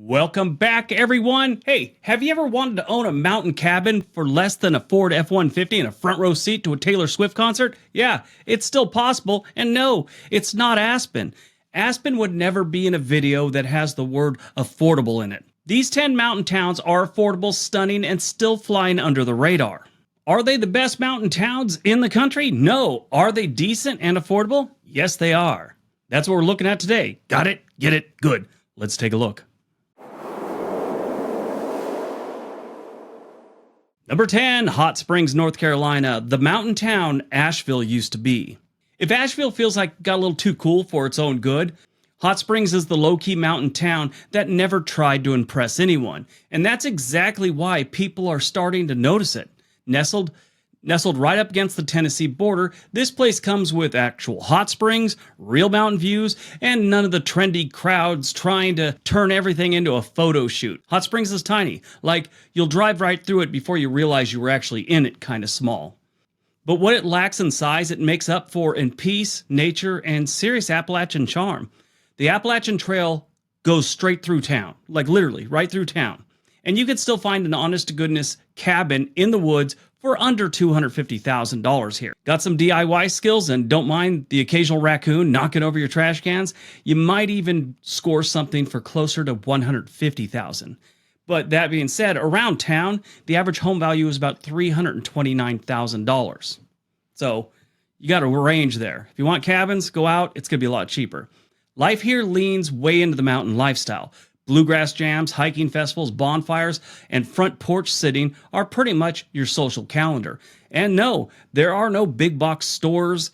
Welcome back, everyone. Hey, have you ever wanted to own a mountain cabin for less than a Ford F-150 and a front row seat to a Taylor Swift concert? Yeah, it's still possible, and no, it's not Aspen. Aspen would never be in a video that has the word affordable in it. These 10 mountain towns are affordable, stunning, and still flying under the radar. Are they the best mountain towns in the country? No. Are they decent and affordable? Yes, they are. That's what we're looking at today. Got it? Get it? Good. Let's take a look. Number 10, Hot Springs, North Carolina, the mountain town Asheville used to be. If Asheville feels like it got a little too cool for its own good, Hot Springs is the low-key mountain town that never tried to impress anyone. And that's exactly why people are starting to notice it. Nestled right up against the Tennessee border, this place comes with actual hot springs, real mountain views, and none of the trendy crowds trying to turn everything into a photo shoot. Hot Springs is tiny, like you'll drive right through it before you realize you were actually in it, kind of small. But what it lacks in size, it makes up for in peace, nature, and serious Appalachian charm. The Appalachian Trail goes straight through town, like literally right through town. And you could still find an honest-to-goodness cabin in the woods for under $250,000 here. Got some DIY skills and don't mind the occasional raccoon knocking over your trash cans? You might even score something for closer to $150,000. But that being said, around town, the average home value is about $329,000. So you got a range there. If you want cabins, go out. It's going to be a lot cheaper. Life here leans way into the mountain lifestyle. Bluegrass jams, hiking festivals, bonfires, and front porch sitting are pretty much your social calendar. And no, there are no big box stores,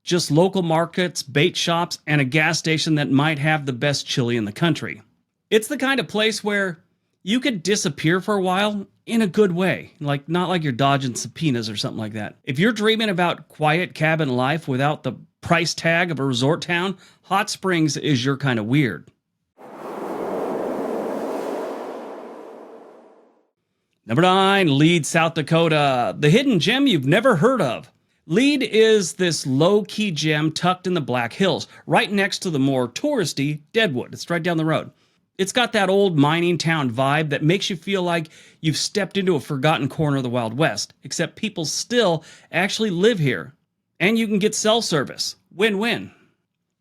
just local markets, bait shops, and a gas station that might have the best chili in the country. It's the kind of place where you could disappear for a while in a good way, like not like you're dodging subpoenas or something like that. If you're dreaming about quiet cabin life without the price tag of a resort town, Hot Springs is your kind of weird. Number 9, Lead, South Dakota, the hidden gem you've never heard of. Lead is this low-key gem tucked in the Black Hills, right next to the more touristy Deadwood. It's right down the road. It's got that old mining town vibe that makes you feel like you've stepped into a forgotten corner of the Wild West, except people still actually live here. And you can get cell service. Win-win.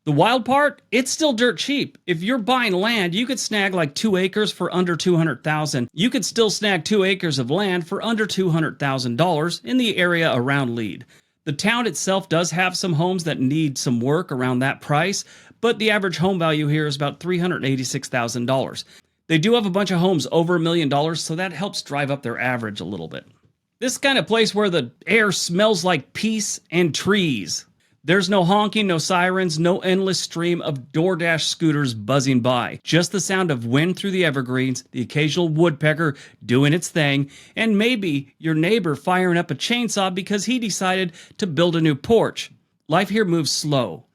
The wild part, it's still dirt cheap. If you're buying land, you could snag like 2 acres for under $200,000. You could still snag 2 acres of land for under $200,000 in the area around Lead. The town itself does have some homes that need some work around that price, but the average home value here is about $386,000. They do have a bunch of homes over $1 million, so that helps drive up their average a little bit. This kind of place where the air smells like peace and trees. There's no honking, no sirens, no endless stream of DoorDash scooters buzzing by. Just the sound of wind through the evergreens, the occasional woodpecker doing its thing, and maybe your neighbor firing up a chainsaw because he decided to build a new porch. Life here moves slow.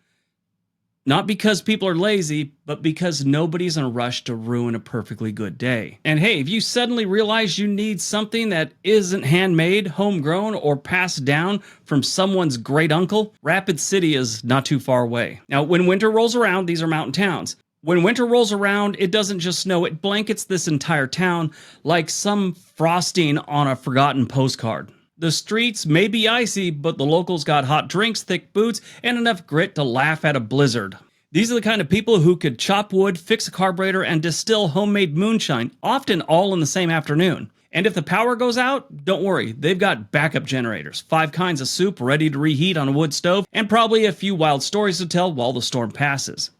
Not because people are lazy, but because nobody's in a rush to ruin a perfectly good day. And hey, if you suddenly realize you need something that isn't handmade, homegrown, or passed down from someone's great uncle, Rapid City is not too far away. Now, when winter rolls around, these are mountain towns. When winter rolls around, it doesn't just snow, it blankets this entire town like some frosting on a forgotten postcard. The streets may be icy, but the locals got hot drinks, thick boots, and enough grit to laugh at a blizzard. These are the kind of people who could chop wood, fix a carburetor, and distill homemade moonshine, often all in the same afternoon. And if the power goes out, don't worry, they've got backup generators, 5 kinds of soup ready to reheat on a wood stove, and probably a few wild stories to tell while the storm passes.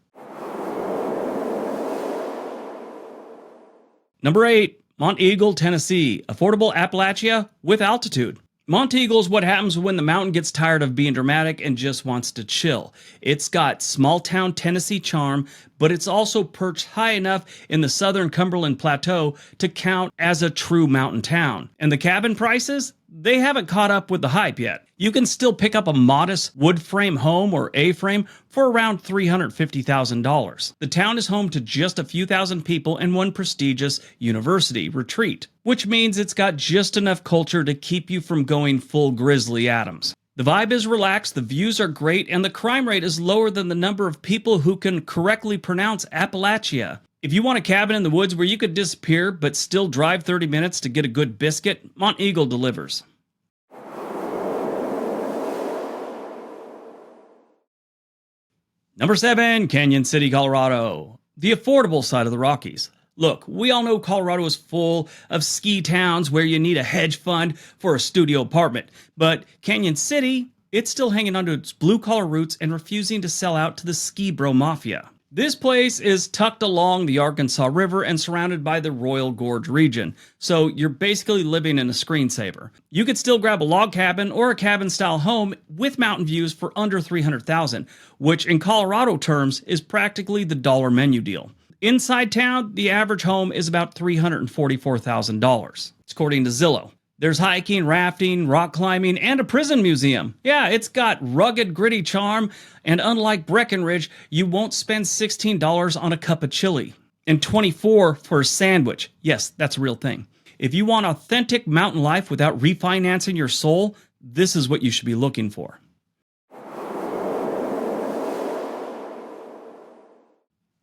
Number 8, Mont Eagle, Tennessee, affordable Appalachia with altitude. Mont Eagle is what happens when the mountain gets tired of being dramatic and just wants to chill. It's got small-town Tennessee charm, but it's also perched high enough in the southern Cumberland Plateau to count as a true mountain town. And the cabin prices? They haven't caught up with the hype yet. You can still pick up a modest wood frame home or A-frame for around $350,000. The town is home to just a few thousand people and one prestigious university, Retreat, which means it's got just enough culture to keep you from going full Grizzly Adams. The vibe is relaxed, the views are great, and the crime rate is lower than the number of people who can correctly pronounce Appalachia. If you want a cabin in the woods where you could disappear but still drive 30 minutes to get a good biscuit, Mont Eagle delivers. Number 7, Canyon City, Colorado, the affordable side of the Rockies. Look, we all know Colorado is full of ski towns where you need a hedge fund for a studio apartment, but Canyon City, it's still hanging onto its blue-collar roots and refusing to sell out to the ski bro mafia. This place is tucked along the Arkansas River and surrounded by the Royal Gorge region, so you're basically living in a screensaver. You could still grab a log cabin or a cabin-style home with mountain views for under $300,000, which in Colorado terms is practically the dollar menu deal. Inside town, the average home is about $344,000. It's according to Zillow. There's hiking, rafting, rock climbing, and a prison museum. Yeah, it's got rugged, gritty charm, and unlike Breckenridge, you won't spend $16 on a cup of chili. And $24 for a sandwich. Yes, that's a real thing. If you want authentic mountain life without refinancing your soul, this is what you should be looking for.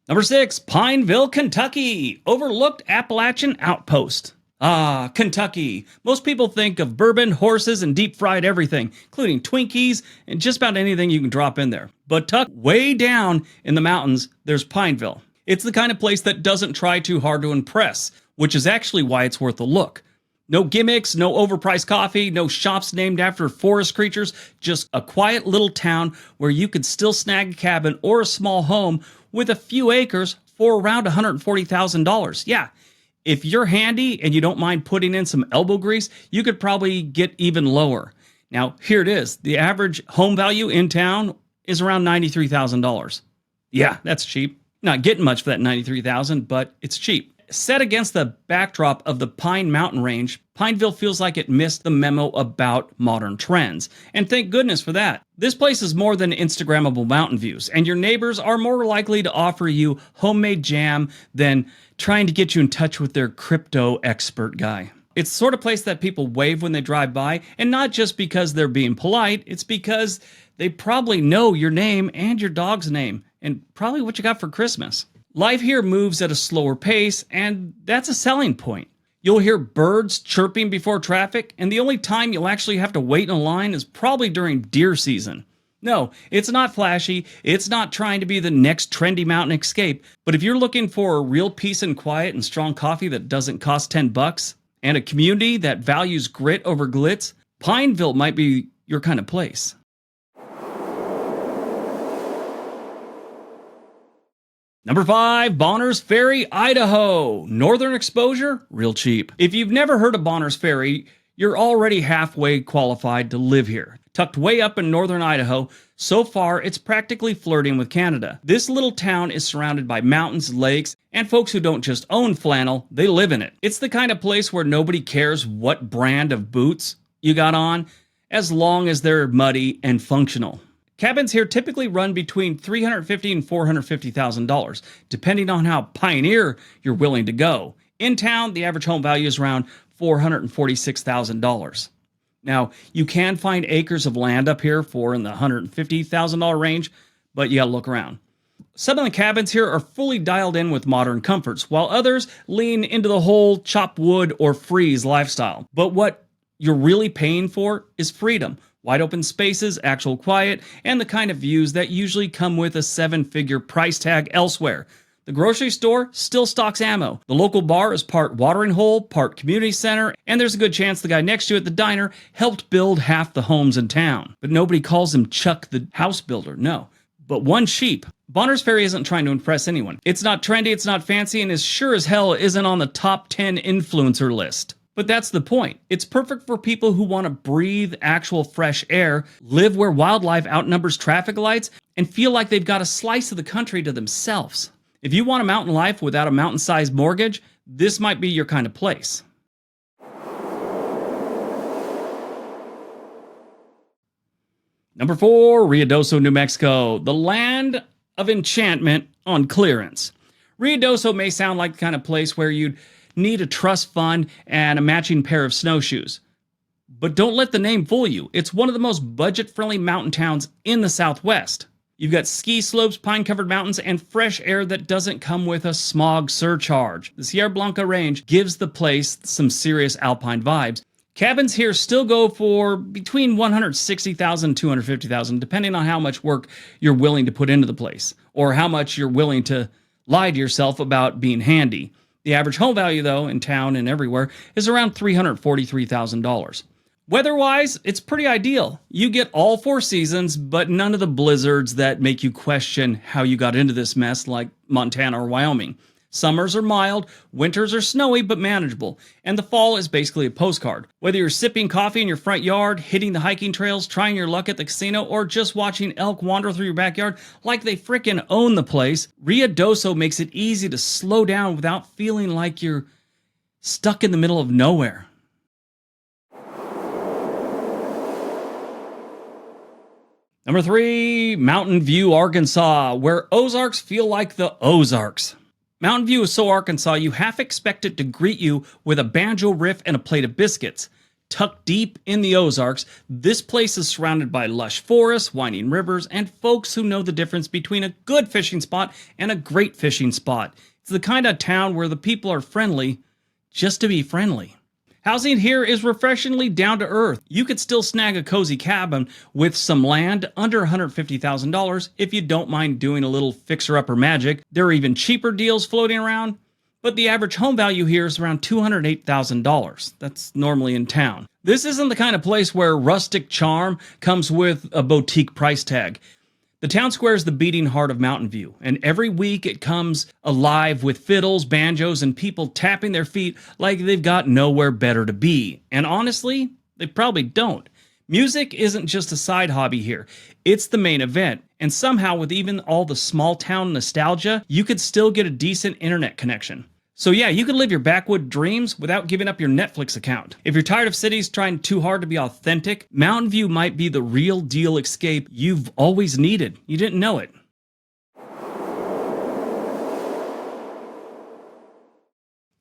Number 6, Pineville, Kentucky, overlooked Appalachian outpost. Ah, Kentucky. Most people think of bourbon, horses, and deep-fried everything, including Twinkies and just about anything you can drop in there. But tucked way down in the mountains, there's Pineville. It's the kind of place that doesn't try too hard to impress, which is actually why it's worth a look. No gimmicks, no overpriced coffee, no shops named after forest creatures, just a quiet little town where you could still snag a cabin or a small home with a few acres for around $140,000. Yeah. If you're handy and you don't mind putting in some elbow grease, you could probably get even lower. Now, here it is. The average home value in town is around $93,000. Yeah, that's cheap. Not getting much for that $93,000, but it's cheap. Set against the backdrop of the Pine Mountain Range, Pineville feels like it missed the memo about modern trends. And thank goodness for that. This place is more than Instagrammable mountain views, and your neighbors are more likely to offer you homemade jam than trying to get you in touch with their crypto expert guy. It's the sort of place that people wave when they drive by, and not just because they're being polite, it's because they probably know your name and your dog's name, and probably what you got for Christmas. Life here moves at a slower pace, and that's a selling point. You'll hear birds chirping before traffic, and the only time you'll actually have to wait in a line is probably during deer season. No, it's not flashy, it's not trying to be the next trendy mountain escape, but if you're looking for a real peace and quiet and strong coffee that doesn't cost $10, and a community that values grit over glitz, Pineville might be your kind of place. Number 5, Bonner's Ferry, Idaho. Northern exposure, real cheap. If you've never heard of Bonner's Ferry, you're already halfway qualified to live here. Tucked way up in northern Idaho, so far it's practically flirting with Canada. This little town is surrounded by mountains, lakes, and folks who don't just own flannel, they live in it. It's the kind of place where nobody cares what brand of boots you got on, as long as they're muddy and functional. Cabins here typically run between $350,000 and $450,000, depending on how pioneer you're willing to go. In town, the average home value is around $446,000. Now, you can find acres of land up here for in the $150,000 range, but you gotta look around. Some of the cabins here are fully dialed in with modern comforts, while others lean into the whole chop wood or freeze lifestyle. But what you're really paying for is freedom. Wide open spaces, actual quiet, and the kind of views that usually come with a 7-figure price tag elsewhere. The grocery store still stocks ammo. The local bar is part watering hole, part community center, and there's a good chance the guy next to you at the diner helped build half the homes in town. But nobody calls him Chuck the house builder, no. But one sheep. Bonner's Ferry isn't trying to impress anyone. It's not trendy, it's not fancy, and as sure as hell isn't on the top 10 influencer list. But that's the point. It's perfect for people who want to breathe actual fresh air, live where wildlife outnumbers traffic lights, and feel like they've got a slice of the country to themselves. If you want a mountain life without a mountain-sized mortgage, this might be your kind of place. Number 4, Riodoso, New Mexico, the land of enchantment on clearance. Riodoso may sound like the kind of place where you'd need a trust fund and a matching pair of snowshoes. But don't let the name fool you. It's one of the most budget-friendly mountain towns in the Southwest. You've got ski slopes, pine-covered mountains, and fresh air that doesn't come with a smog surcharge. The Sierra Blanca Range gives the place some serious alpine vibes. Cabins here still go for between $160,000 and $250,000, depending on how much work you're willing to put into the place, or how much you're willing to lie to yourself about being handy. The average home value, though, in town and everywhere, is around $343,000. Weather-wise, it's pretty ideal. You get all 4 seasons, but none of the blizzards that make you question how you got into this mess like Montana or Wyoming. Summers are mild, winters are snowy but manageable, and the fall is basically a postcard. Whether you're sipping coffee in your front yard, hitting the hiking trails, trying your luck at the casino, or just watching elk wander through your backyard like they frickin' own the place, Riodoso makes it easy to slow down without feeling like you're stuck in the middle of nowhere. Number 3, Mountain View, Arkansas, where Ozarks feel like the Ozarks. Mountain View is so Arkansas you half expect it to greet you with a banjo riff and a plate of biscuits. Tucked deep in the Ozarks, this place is surrounded by lush forests, winding rivers, and folks who know the difference between a good fishing spot and a great fishing spot. It's the kind of town where the people are friendly just to be friendly. Housing here is refreshingly down to earth. You could still snag a cozy cabin with some land under $150,000 if you don't mind doing a little fixer-upper magic. There are even cheaper deals floating around, but the average home value here is around $208,000. That's normally in town. This isn't the kind of place where rustic charm comes with a boutique price tag. The town square is the beating heart of Mountain View, and every week it comes alive with fiddles, banjos, and people tapping their feet like they've got nowhere better to be. And honestly, they probably don't. Music isn't just a side hobby here, it's the main event. And somehow, with even all the small town nostalgia, you could still get a decent internet connection. So yeah, you can live your backwood dreams without giving up your Netflix account. If you're tired of cities trying too hard to be authentic, Mountain View might be the real deal escape you've always needed. You didn't know it.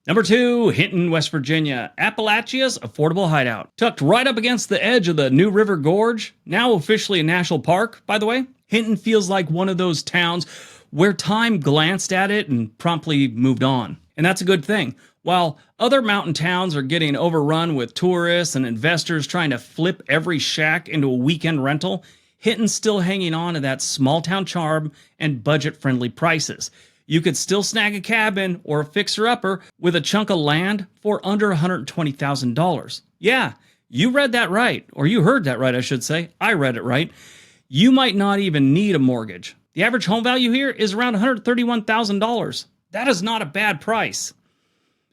Number 2, Hinton, West Virginia, Appalachia's affordable hideout. Tucked right up against the edge of the New River Gorge, now officially a national park, by the way, Hinton feels like one of those towns where time glanced at it and promptly moved on. And that's a good thing. While other mountain towns are getting overrun with tourists and investors trying to flip every shack into a weekend rental, Hinton's still hanging on to that small town charm and budget-friendly prices. You could still snag a cabin or a fixer-upper with a chunk of land for under $120,000. Yeah, you read that right, or you heard that right, I should say. I read it right. You might not even need a mortgage. The average home value here is around $131,000. That is not a bad price.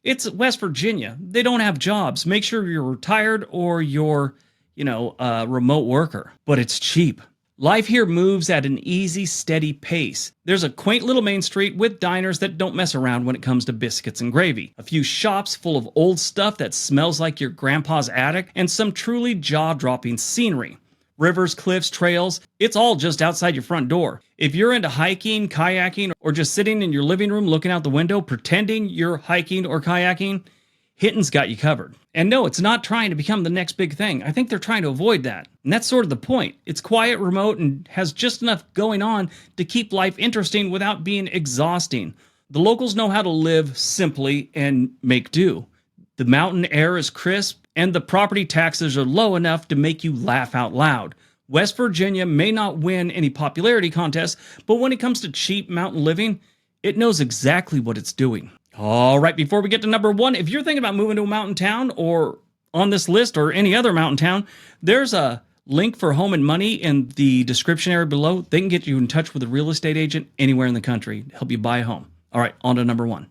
It's West Virginia. They don't have jobs. Make sure you're retired or you're, a remote worker. But it's cheap. Life here moves at an easy, steady pace. There's a quaint little main street with diners that don't mess around when it comes to biscuits and gravy. A few shops full of old stuff that smells like your grandpa's attic, and some truly jaw-dropping scenery. Rivers, cliffs, trails, it's all just outside your front door. If you're into hiking, kayaking, or just sitting in your living room looking out the window pretending you're hiking or kayaking, Hinton's got you covered. And no, it's not trying to become the next big thing. I think they're trying to avoid that. And that's sort of the point. It's quiet, remote, and has just enough going on to keep life interesting without being exhausting. The locals know how to live simply and make do. The mountain air is crisp, and the property taxes are low enough to make you laugh out loud. West Virginia may not win any popularity contests, but when it comes to cheap mountain living, it knows exactly what it's doing. All right, before we get to number 1, if you're thinking about moving to a mountain town or on this list or any other mountain town, there's a link for Home and Money in the description area below. They can get you in touch with a real estate agent anywhere in the country to help you buy a home. All right, on to number 1.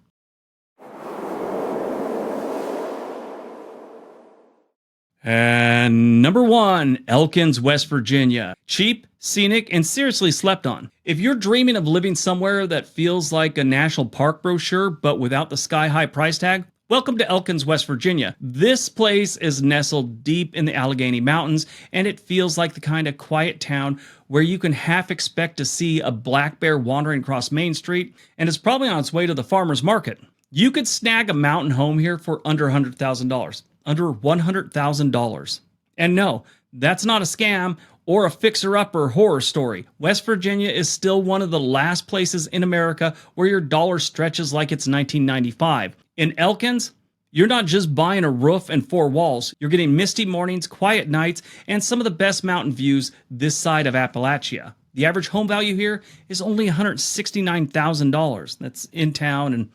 And number 1, Elkins, West Virginia. Cheap, scenic, and seriously slept on. If you're dreaming of living somewhere that feels like a national park brochure but without the sky-high price tag, welcome to Elkins, West Virginia. This place is nestled deep in the Allegheny Mountains, and it feels like the kind of quiet town where you can half expect to see a black bear wandering across Main Street, and it's probably on its way to the farmer's market. You could snag a mountain home here for under $100,000. Under $100,000. And no, that's not a scam or a fixer-upper horror story, West Virginia is still one of the last places in America where your dollar stretches like it's 1995. In Elkins, you're not just buying a roof and four walls, you're getting misty mornings, quiet nights, and some of the best mountain views this side of Appalachia. The average home value here is only $169,000. That's in town and,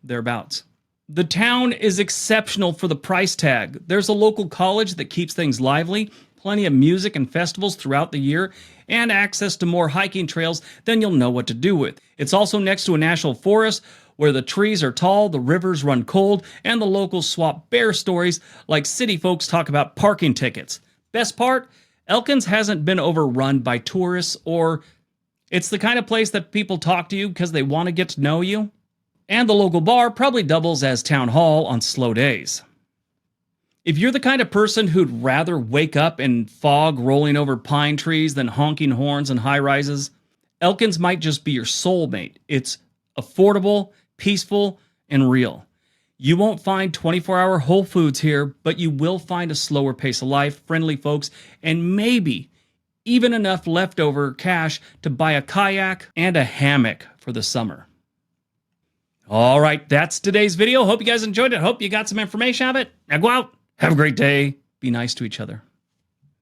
thereabouts. The town is exceptional for the price tag. There's a local college that keeps things lively, plenty of music and festivals throughout the year, and access to more hiking trails than you'll know what to do with. It's also next to a national forest where the trees are tall, the rivers run cold, and the locals swap bear stories like city folks talk about parking tickets. Best part? Elkins hasn't been overrun by tourists, or it's the kind of place that people talk to you because they want to get to know you. And the local bar probably doubles as town hall on slow days. If you're the kind of person who'd rather wake up in fog rolling over pine trees than honking horns and high-rises, Elkins might just be your soulmate. It's affordable, peaceful, and real. You won't find 24-hour Whole Foods here, but you will find a slower pace of life, friendly folks, and maybe even enough leftover cash to buy a kayak and a hammock for the summer. All right, that's today's video. Hope you guys enjoyed it. Hope you got some information out of it. Now go out, have a great day, be nice to each other.